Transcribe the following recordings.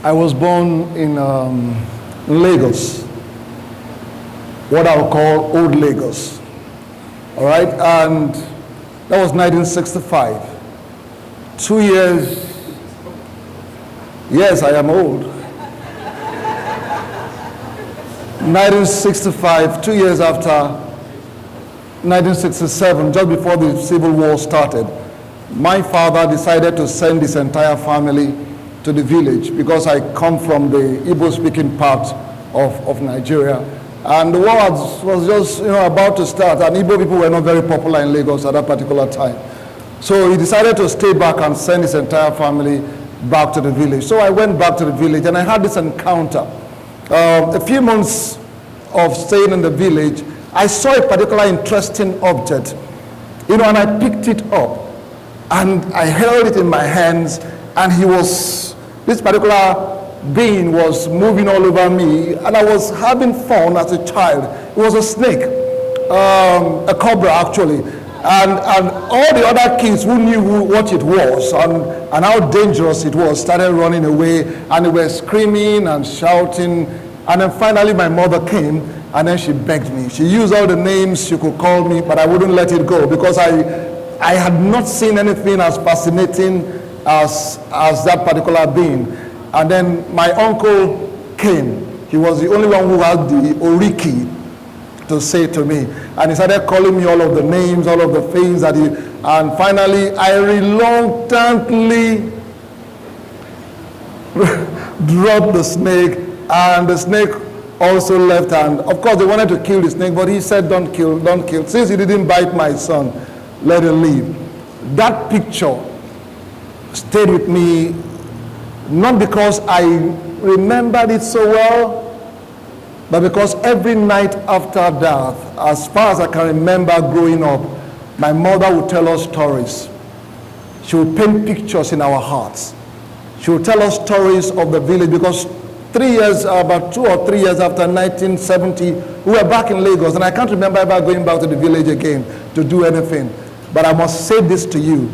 I was born in Lagos, what I would call old Lagos. All right, and that was 1965. 2 years, yes, I am old. 1965, 2 years after 1967, just before the Civil War started, my father decided to send his entire family to the village because I come from the Igbo-speaking part of Nigeria. And the war was just about to start, and Igbo people were not very popular in Lagos at that particular time. So he decided to stay back and send his entire family back to the village. So I went back to the village, and I had this encounter. A few months of staying in the village, I saw a particular interesting object, and I picked it up, and I held it in my hands, and this particular being was moving all over me, and I was having fun as a child. It was a snake, a cobra actually, and all the other kids who knew what it was and how dangerous it was started running away, and they were screaming and shouting. And then finally my mother came, and then she begged me. She used all the names she could call me, but I wouldn't let it go because I had not seen anything as fascinating as that particular being. And then my uncle came. He was the only one who had the oriki to say to me. And he started calling me all of the names, all of the things that and finally I reluctantly dropped the snake, and the snake also left. And of course they wanted to kill the snake, but he said, don't kill. Since he didn't bite my son, let him live. That picture stayed with me, not because I remembered it so well, but because every night after death, as far as I can remember growing up, my mother would tell us stories. She would paint pictures in our hearts. She would tell us stories of the village, because about 2 or 3 years after 1970, we were back in Lagos, and I can't remember ever going back to the village again to do anything. But I must say this to you.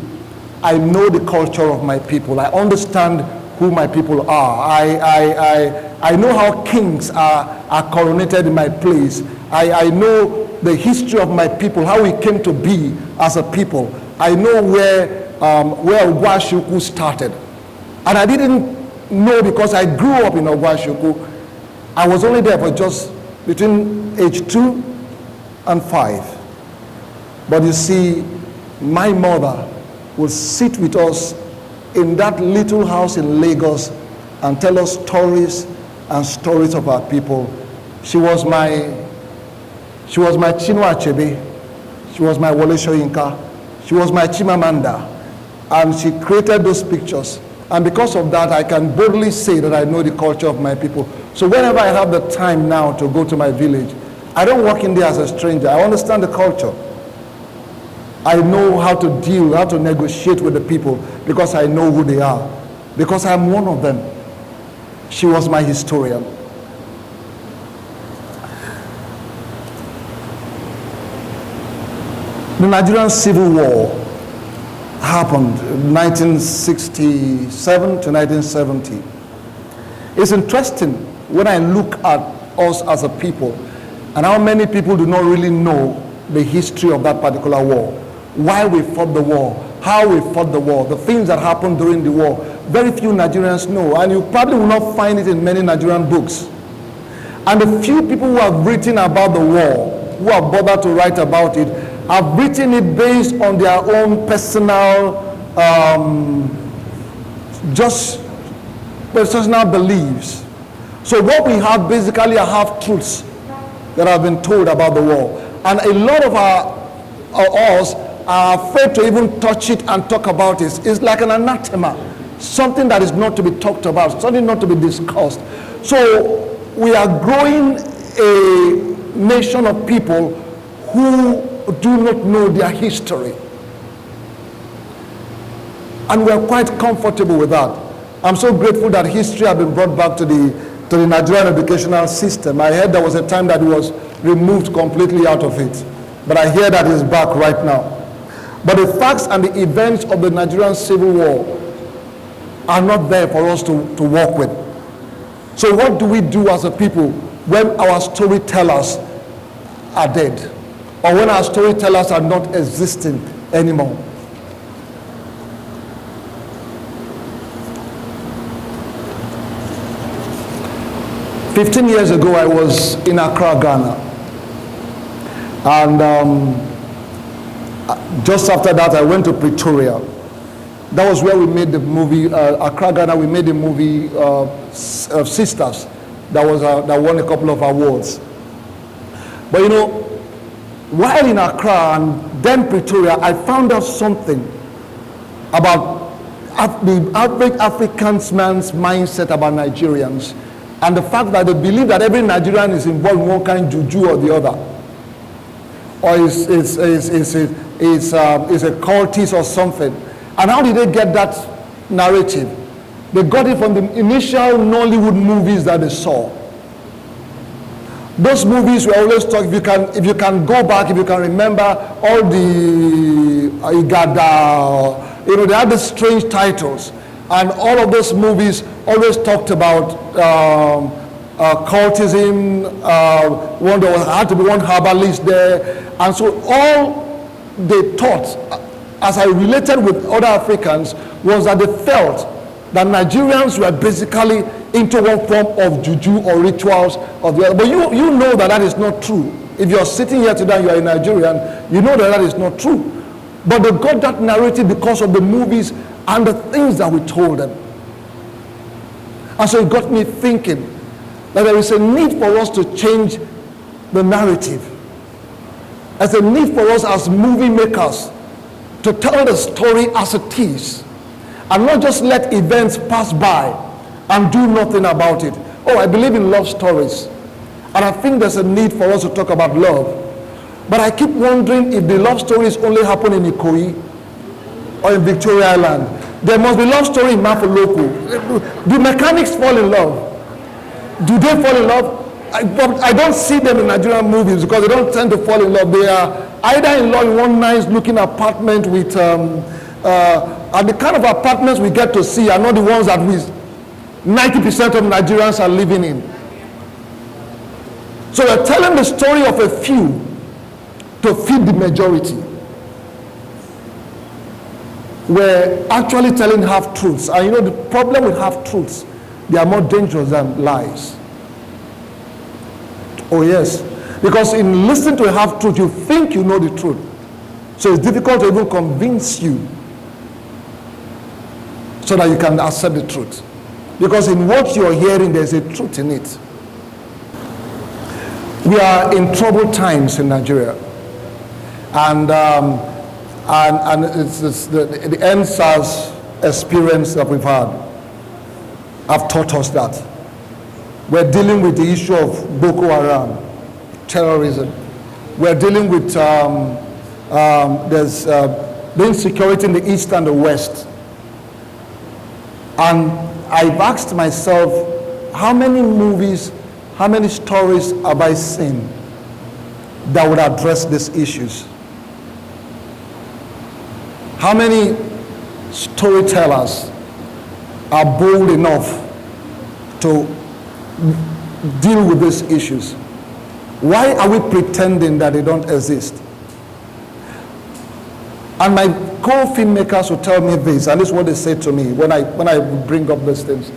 I know the culture of my people. I understand who my people are. I know how kings are coronated in my place. I know the history of my people, how we came to be as a people. I know where Ogwashuku started. And I didn't know because I grew up in Ogwashuku. I was only there for just between age 2 and 5. But you see, my mother would sit with us in that little house in Lagos and tell us stories and stories of our people. She was my Chinua Achebe. She was my Wole Soyinka. She was my Chimamanda. And she created those pictures. And because of that, I can boldly say that I know the culture of my people. So whenever I have the time now to go to my village, I don't walk in there as a stranger. I understand the culture. I know how to deal, how to negotiate with the people, because I know who they are. Because I'm one of them. She was my historian. The Nigerian Civil War happened 1967 to 1970. It's interesting when I look at us as a people and how many people do not really know the history of that particular war, why we fought the war, how we fought the war, the things that happened during the war. Very few Nigerians know, and you probably will not find it in many Nigerian books. And the few people who have written about the war, who have bothered to write about it, have written it based on their own personal personal beliefs. So what we have basically are half-truths that have been told about the war. And a lot of us are afraid to even touch it and talk about it. It's like an anathema, something that is not to be talked about, something not to be discussed. So we are growing a nation of people who do not know their history. And we are quite comfortable with that. I'm so grateful that history has been brought back to the Nigerian educational system. I heard there was a time that it was removed completely out of it. But I hear that it's back right now. But the facts and the events of the Nigerian Civil War are not there for us to work with. So what do we do as a people when our storytellers are dead, or when our storytellers are not existing anymore? "15 years ago, I was in Accra, Ghana, and just after that, I went to Pretoria. That was where we made the movie, Accra, Ghana. We made the movie Sisters, that won a couple of awards. But you know, while in Accra and then Pretoria, I found out something about the average African's mindset about Nigerians, and the fact that they believe that every Nigerian is involved in one kind of juju or the other, or is a cultist or something. And how did they get that narrative? They got it from the initial Nollywood movies that they saw. Those movies were always talk. If you can go back, if you can remember all the Igada, they had the strange titles, and all of those movies always talked about cultism. There had to be one herbalist there, and so all they taught, as I related with other Africans, was that they felt that Nigerians were basically into one form of juju or rituals of the other. But you know that is not true. If you're sitting here today and you're a Nigerian, you know that is not true. But they got that narrative because of the movies and the things that we told them. And so it got me thinking that there is a need for us to change the narrative. There's a need for us as movie makers to tell the story as it is, and not just let events pass by and do nothing about it. Oh, I believe in love stories, and I think there's a need for us to talk about love. But I keep wondering if the love stories only happen in Ikoyi or in Victoria Island. There must be love story in Mafoloku. Do mechanics fall in love? Do they fall in love? I don't see them in Nigerian movies because they don't tend to fall in love. They are either in love in one nice looking apartment with and the kind of apartments we get to see are not the ones that 90% of Nigerians are living in. So they're telling the story of a few to feed the majority. We're actually telling half-truths. And you know the problem with half-truths, they are more dangerous than lies. Oh yes, because in listening to a half-truth, you think you know the truth. So it's difficult to even convince you so that you can accept the truth. Because in what you're hearing, there's a truth in it. We are in troubled times in Nigeria. And it's the NSAS experience that we've had have taught us that. We're dealing with the issue of Boko Haram, terrorism. We're dealing with there's the insecurity in the East and the West. And I've asked myself, how many movies, how many stories have I seen that would address these issues? How many storytellers are bold enough to deal with these issues? Why are we pretending that they don't exist? And my co-filmmakers will tell me this, and this is what they say to me when I bring up these things.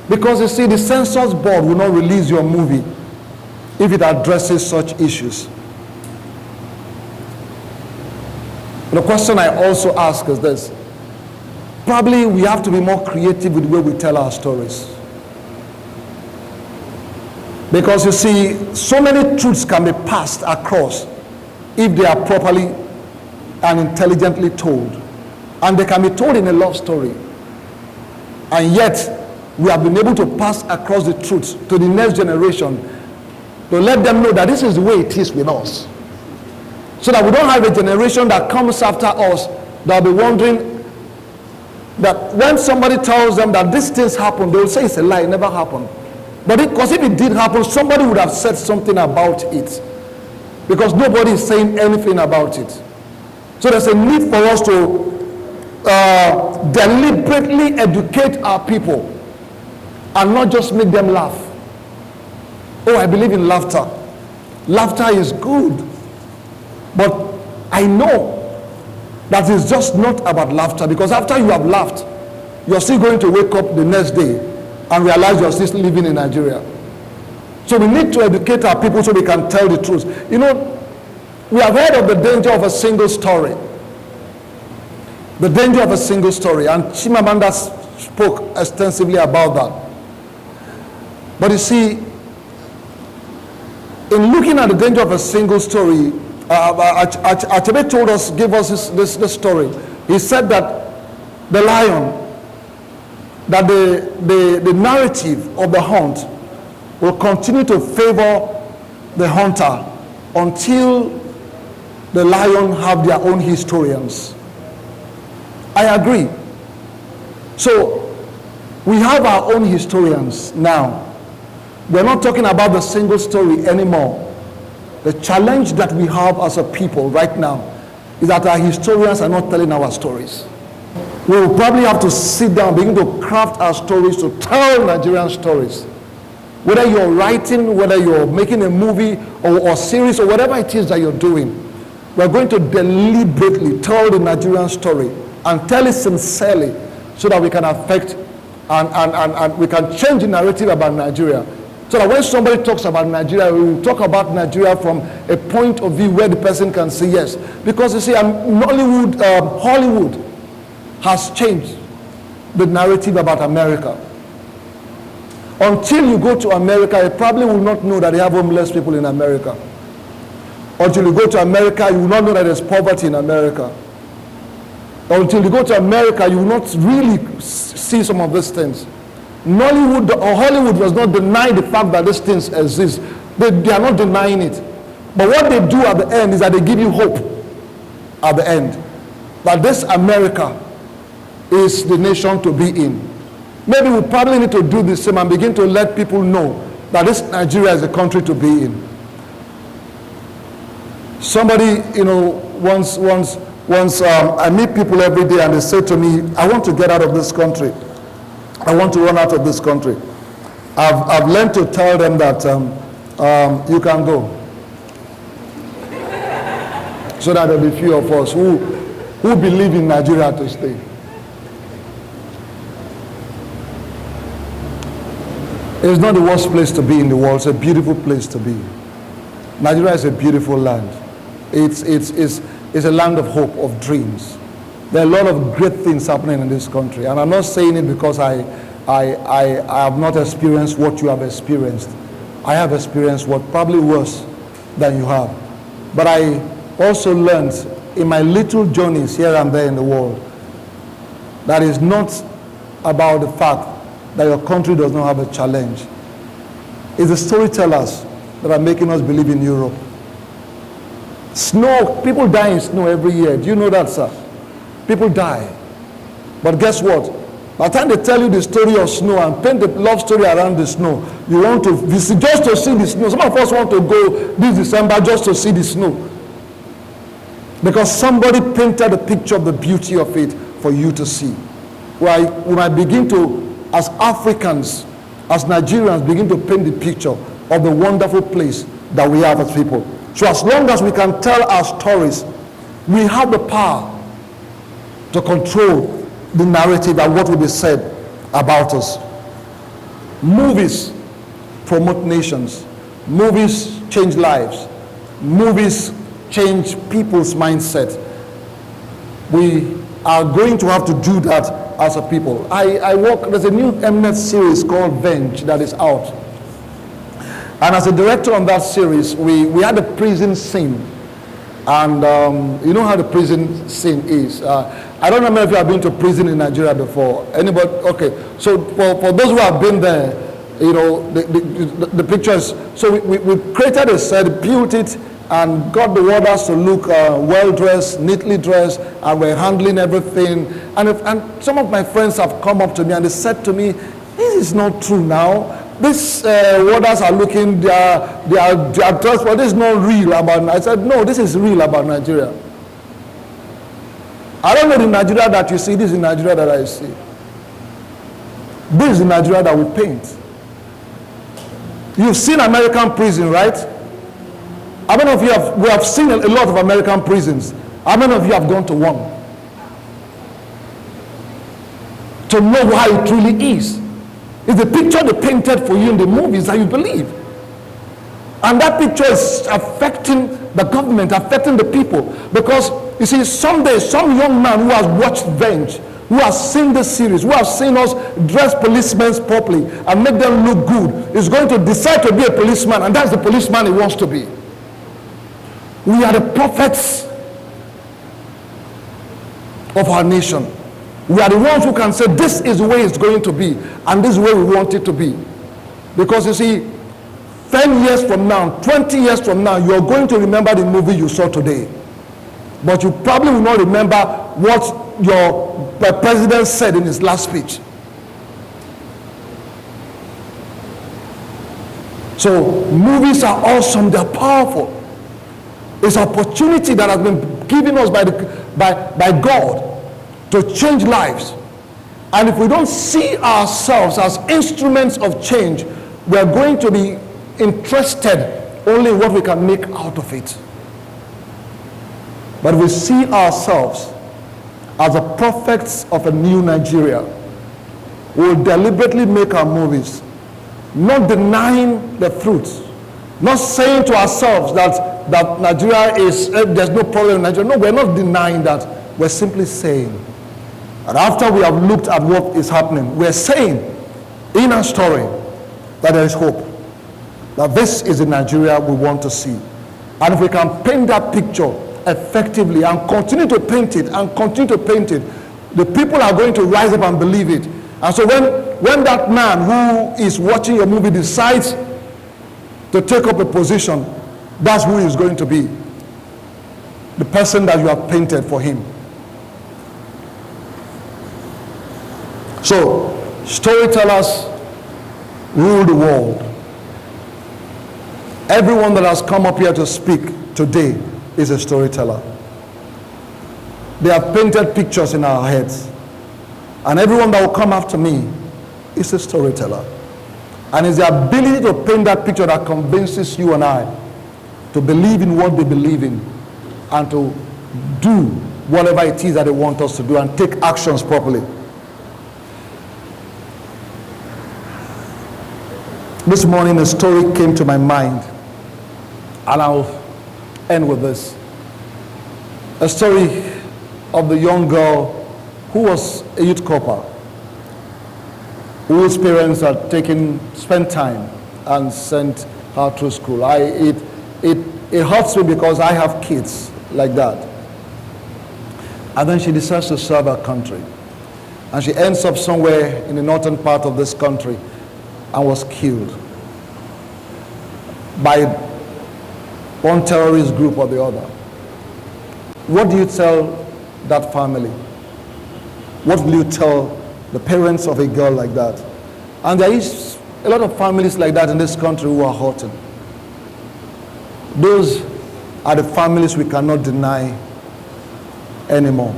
Because you see, the censors board will not release your movie if it addresses such issues. The question I also ask is this: probably we have to be more creative with the way we tell our stories. Because you see, so many truths can be passed across if they are properly and intelligently told. And they can be told in a love story. And yet, we have been able to pass across the truths to the next generation to let them know that this is the way it is with us. So that we don't have a generation that comes after us that will be wondering that when somebody tells them that these things happen, they will say it's a lie, it never happened. But because if it did happen, somebody would have said something about it. Because nobody is saying anything about it. So there's a need for us to deliberately educate our people and not just make them laugh. Oh, I believe in laughter. Laughter is good. But I know that it's just not about laughter, because after you have laughed, you're still going to wake up the next day and realize you're still living in Nigeria. So we need to educate our people so they can tell the truth. You know, we have heard of the danger of a single story. The danger of a single story. And Chimamanda spoke extensively about that. But you see, in looking at the danger of a single story, Achebe gave us this story. He said that the lion, that the narrative of the hunt will continue to favor the hunter until the lion have their own historians. I agree. So we have our own historians now. We're not talking about the single story anymore. The challenge that we have as a people right now is that our historians are not telling our stories. We will probably have to sit down, begin to craft our stories, to tell Nigerian stories. Whether you're writing, whether you're making a movie or series or whatever it is that you're doing, we're going to deliberately tell the Nigerian story and tell it sincerely so that we can affect and we can change the narrative about Nigeria. So that when somebody talks about Nigeria, we will talk about Nigeria from a point of view where the person can say yes. Because you see, Hollywood has changed the narrative about America. Until you go to America, you probably will not know that they have homeless people in America. Until you go to America, you will not know that there's poverty in America. Until you go to America, you will not really see some of these things. Nollywood or Hollywood does not deny the fact that these things exist. They are not denying it. But what they do at the end is that they give you hope at the end. That this America is the nation to be in. Maybe we probably need to do the same and begin to let people know that this Nigeria is a country to be in. Somebody, once I meet people every day and they say to me, I want to get out of this country. I want to run out of this country. I've learned to tell them that you can go. So that there will be few of us who believe in Nigeria to stay. It's not the worst place to be in the world. It's a beautiful place to be. Nigeria is a beautiful land. It's a land of hope, of dreams. There are a lot of great things happening in this country. And I'm not saying it because I have not experienced what you have experienced. I have experienced what probably worse than you have. But I also learned in my little journeys here and there in the world that it's not about the fact that your country does not have a challenge. It's the storytellers that are making us believe in Europe. Snow, people die in snow every year. Do you know that, sir? People die. But guess what? By the time they tell you the story of snow and paint the love story around the snow, you want to visit just to see the snow. Some of us want to go this December just to see the snow. Because somebody painted a picture of the beauty of it for you to see. When I begin to, as Africans, as Nigerians, begin to paint the picture of the wonderful place that we have as people. So as long as we can tell our stories, we have the power to control the narrative and what will be said about us. Movies promote nations. Movies change lives. Movies change people's mindset. We are going to have to do that as a people. There's a new MNet series called Venge that is out. And as a director on that series, we had a prison scene. And you know how the prison scene is. I don't know if you have been to prison in Nigeria before. Anybody? Okay. So for those who have been there, the pictures. So we created a set, built it, and got the warders to look well-dressed, neatly dressed, and we're handling everything. And some of my friends have come up to me and they said to me, this is not true now. These warders are looking, they are dressed, but this is not real about Nigeria. I said, no, this is real about Nigeria. I don't know the Nigeria that you see, this is the Nigeria that I see. This is the Nigeria that we paint. You've seen American prison, right? How many of you we have seen a lot of American prisons. How many of you have gone to one? To know how it truly is. It's the picture they painted for you in the movies that you believe. And that picture is affecting the government, affecting the people. Because, you see, someday, some young man who has watched Venge, who has seen this series, who has seen us dress policemen properly and make them look good, is going to decide to be a policeman, and that's the policeman he wants to be. We are the prophets of our nation. We are the ones who can say this is the way it's going to be, and this is the way we want it to be. Because you see, 10 years from now, 20 years from now, you're going to remember the movie you saw today. But you probably will not remember what your president said in his last speech. So movies are awesome, they're powerful. It's an opportunity that has been given us by God to change lives. And if we don't see ourselves as instruments of change, we're going to be interested only in what we can make out of it. But we see ourselves as the prophets of a new Nigeria. We will deliberately make our movies, not denying the truth, not saying to ourselves that Nigeria is, there's no problem in Nigeria. No, we're not denying that. We're simply saying, and after we have looked at what is happening, we're saying in our story that there is hope. That this is the Nigeria we want to see. And if we can paint that picture effectively and continue to paint it and continue to paint it, the people are going to rise up and believe it. And so when that man who is watching your movie decides to take up a position, that's who he's going to be. The person that you have painted for him. So, storytellers rule the world. Everyone that has come up here to speak today is a storyteller. They have painted pictures in our heads. And everyone that will come after me is a storyteller. And it's the ability to paint that picture that convinces you and I to believe in what they believe in and to do whatever it is that they want us to do and take actions properly. This morning a story came to my mind, and I'll end with this. A story of the young girl who was a youth corper, whose parents had spent time and sent her through school. It hurts me because I have kids like that. And then she decides to serve her country. And she ends up somewhere in the northern part of this country and was killed by one terrorist group or the other. What do you tell that family? What will you tell the parents of a girl like that? And there is a lot of families like that in this country who are hurting. Those are the families we cannot deny anymore.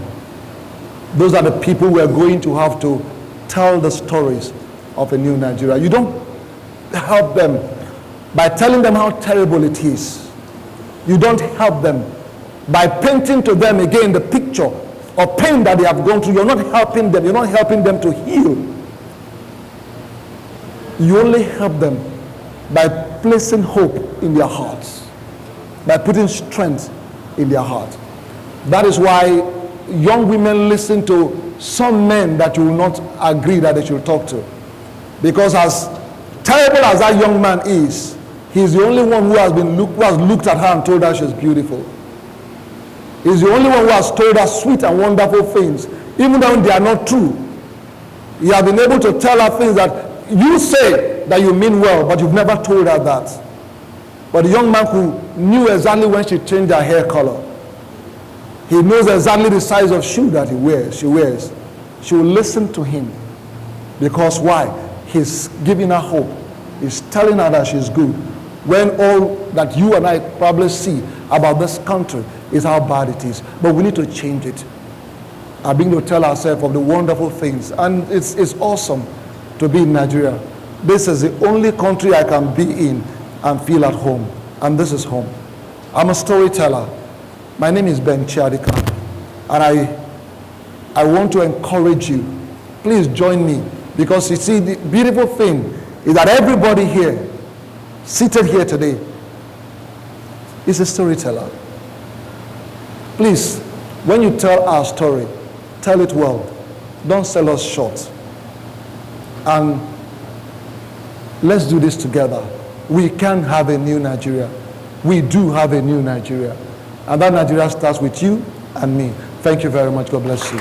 Those are the people we are going to have to tell the stories of a new Nigeria. You don't help them by telling them how terrible it is. You don't help them by painting to them again the picture of pain that they have gone through. You're not helping them. You're not helping them to heal. You only help them by placing hope in their hearts, by putting strength in their heart. That is why young women listen to some men that you will not agree that they should talk to. Because as terrible as that young man is, he's the only one who has looked at her and told her she's beautiful. He's the only one who has told her sweet and wonderful things, even though they are not true. He has been able to tell her things that you say that you mean well, but you've never told her that. But the young man who knew exactly when she changed her hair color, he knows exactly the size of shoe that she wears. She will listen to him. Because why? He's giving her hope. He's telling her that she's good. When all that you and I probably see about this country is how bad it is. But we need to change it. I begin to tell ourselves of the wonderful things. And it's awesome to be in Nigeria. This is the only country I can be in and feel at home. And this is home. I'm a storyteller. My name is Chiadika. And I want to encourage you. Please join me. Because you see, the beautiful thing is that everybody here, seated here today, is a storyteller. Please, when you tell our story, tell it well. Don't sell us short. And let's do this together. We can have a new Nigeria. We do have a new Nigeria. And that Nigeria starts with you and me. Thank you very much. God bless you.